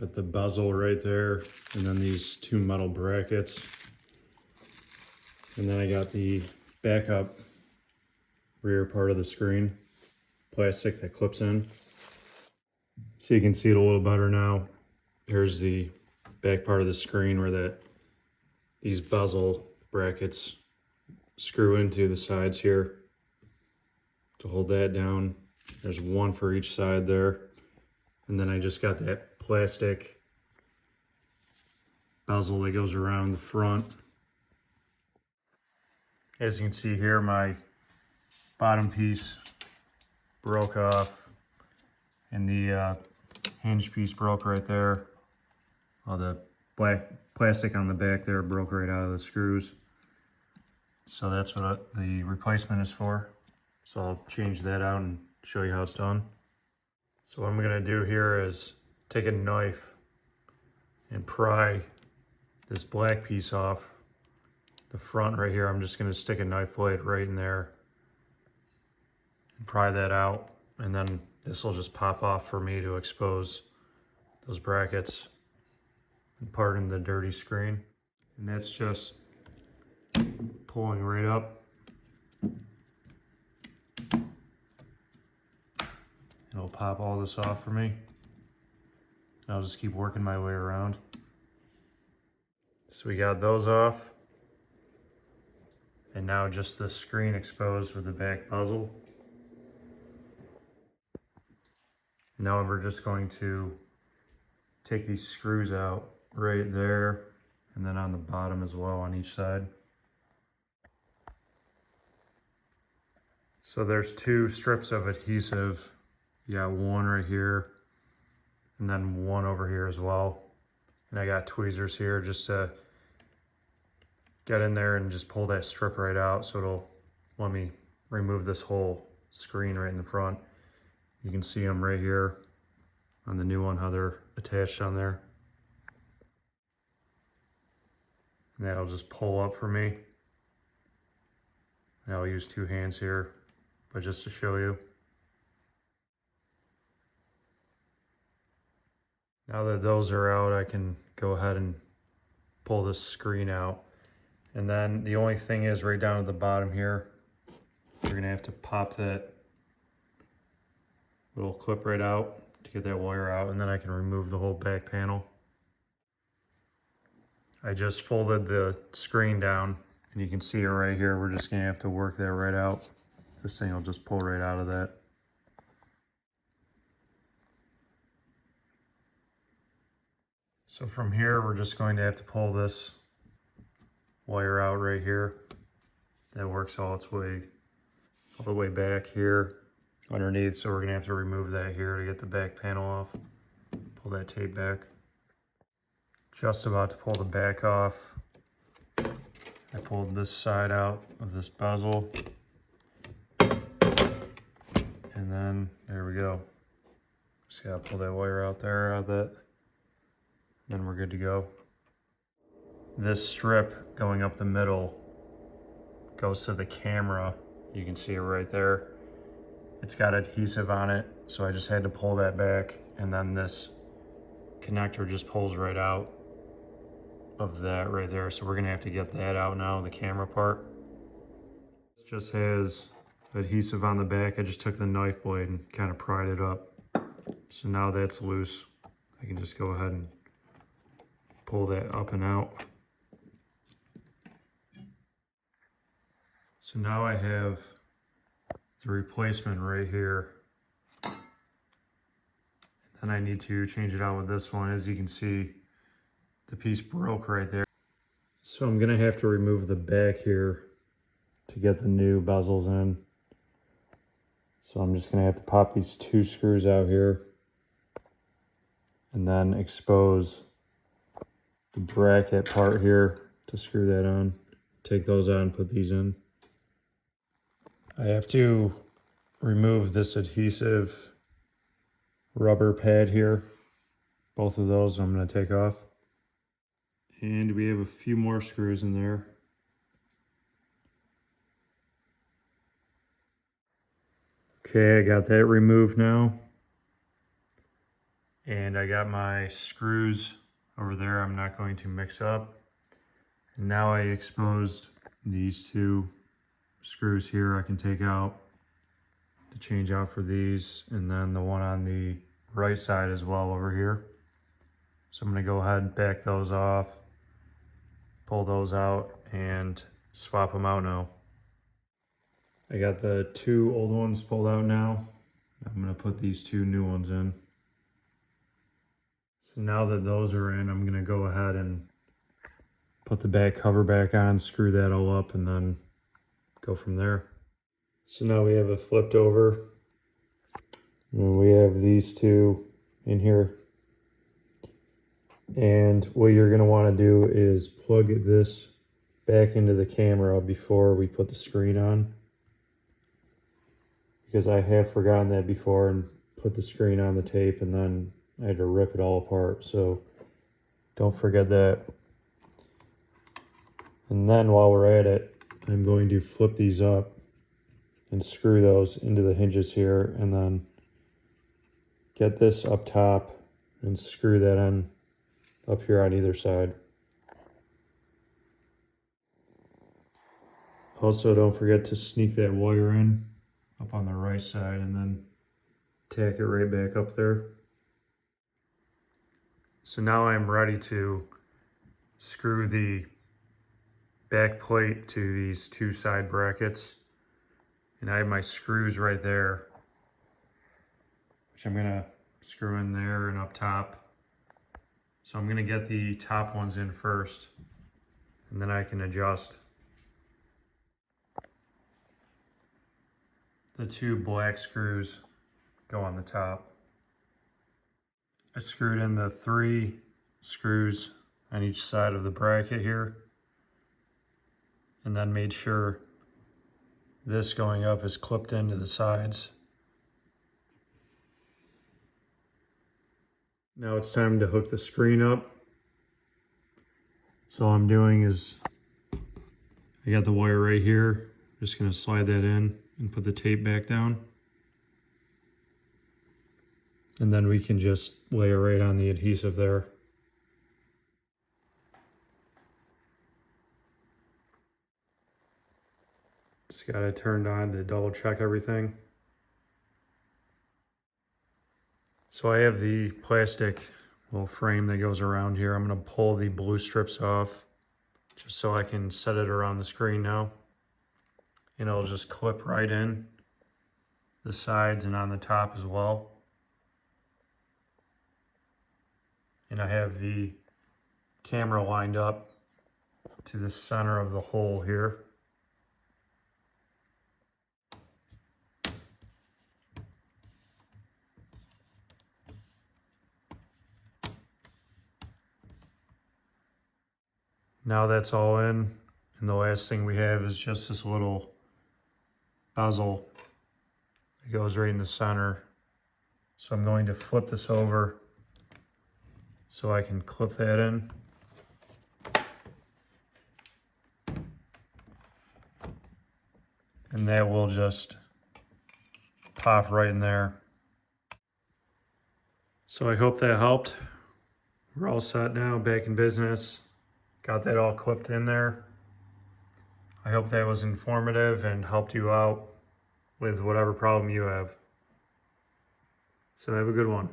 Got the bezel right there, and then these two metal brackets. And then I got the backup rear part of the screen, plastic that clips in. So you can see it a little better now. Here's the back part of the screen where these bezel brackets screw into the sides here to hold that down. There's one for each side there. And then I just got that plastic bezel that goes around the front. As you can see here, my bottom piece broke off and the hinge piece broke right there. All the black plastic on the back there broke right out of the screws. So that's what the replacement is for. So I'll change that out and show you how it's done. So what I'm gonna do here is take a knife and pry this black piece off the front right here. I'm just gonna stick a knife blade right in there and pry that out. And then this will just pop off for me to expose those brackets and pardon the dirty screen. And that's just pulling right up. It'll pop all this off for me. I'll just keep working my way around. So we got those off. And now just the screen exposed with the back bezel. Now we're just going to take these screws out right there and then on the bottom as well on each side. So there's two strips of adhesive. You got one right here and then one over here as well. And I got tweezers here just to get in there and just pull that strip right out, so it'll let me remove this whole screen right in the front. You can see them right here on the new one, how they're attached on there. And that'll just pull up for me. And I'll use two hands here, but just to show you. Now that those are out, I can go ahead and pull this screen out. And then the only thing is right down at the bottom here, you're gonna have to pop that little clip right out to get that wire out, and then I can remove the whole back panel. I just folded the screen down and you can see it right here. We're just gonna have to work that right out. This thing will just pull right out of that. So from here, we're just going to have to pull this wire out right here. That works all the way back here underneath. So we're gonna have to remove that here to get the back panel off. Pull that tape back. Just about to pull the back off. I pulled this side out of this bezel. And then there we go. Just gotta pull that wire out there, out of that. Then we're good to go. This strip going up the middle goes to the camera. You can see it right there. It's got adhesive on it, so I just had to pull that back, and then this connector just pulls right out of that right there. So we're gonna have to get that out now, the camera part. It just has adhesive on the back. I just took the knife blade and kind of pried it up. So now that's loose. I can just go ahead and pull that up and out. So now I have the replacement right here. And then I need to change it out with this one. As you can see, the piece broke right there. So I'm gonna have to remove the back here to get the new bezels in. So I'm just gonna have to pop these two screws out here and then expose the bracket part here to screw that on. Take those out and put these in. I have to remove this adhesive rubber pad here. Both of those I'm going to take off. And we have a few more screws in there. Okay, I got that removed now. And I got my screws over there I'm not going to mix up. And now I exposed these two screws here I can take out to change out for these, and then the one on the right side as well over here. So I'm going to go ahead and back those off, pull those out, and swap them out now. I got the two old ones pulled out now. I'm going to put these two new ones in. So now that those are in, I'm going to go ahead and put the back cover back on, screw that all up, and then go from there. So now we have it flipped over. And we have these two in here. And what you're going to want to do is plug this back into the camera before we put the screen on. Because I have forgotten that before and put the screen on the tape, and then I had to rip it all apart. So don't forget that. And then while we're at it, I'm going to flip these up and screw those into the hinges here, and then get this up top and screw that in up here on either side. Also, don't forget to sneak that wire in up on the right side and then tack it right back up there. So now I'm ready to screw the back plate to these two side brackets. And I have my screws right there, which I'm gonna screw in there and up top. So I'm gonna get the top ones in first, and then I can adjust. The two black screws go on the top. I screwed in the 3 screws on each side of the bracket here, and then made sure this going up is clipped into the sides. Now it's time to hook the screen up. So all I'm doing is, I got the wire right here. Just gonna slide that in and put the tape back down. And then we can just lay it right on the adhesive there. Just got it turned on to double check everything. So I have the plastic little frame that goes around here. I'm gonna pull the blue strips off just so I can set it around the screen now. And it'll just clip right in the sides and on the top as well. And I have the camera lined up to the center of the hole here. Now that's all in, and the last thing we have is just this little bezel that goes right in the center. So I'm going to flip this over so I can clip that in. And that will just pop right in there. So I hope that helped. We're all set now, back in business. Got that all clipped in there. I hope that was informative and helped you out with whatever problem you have. So have a good one.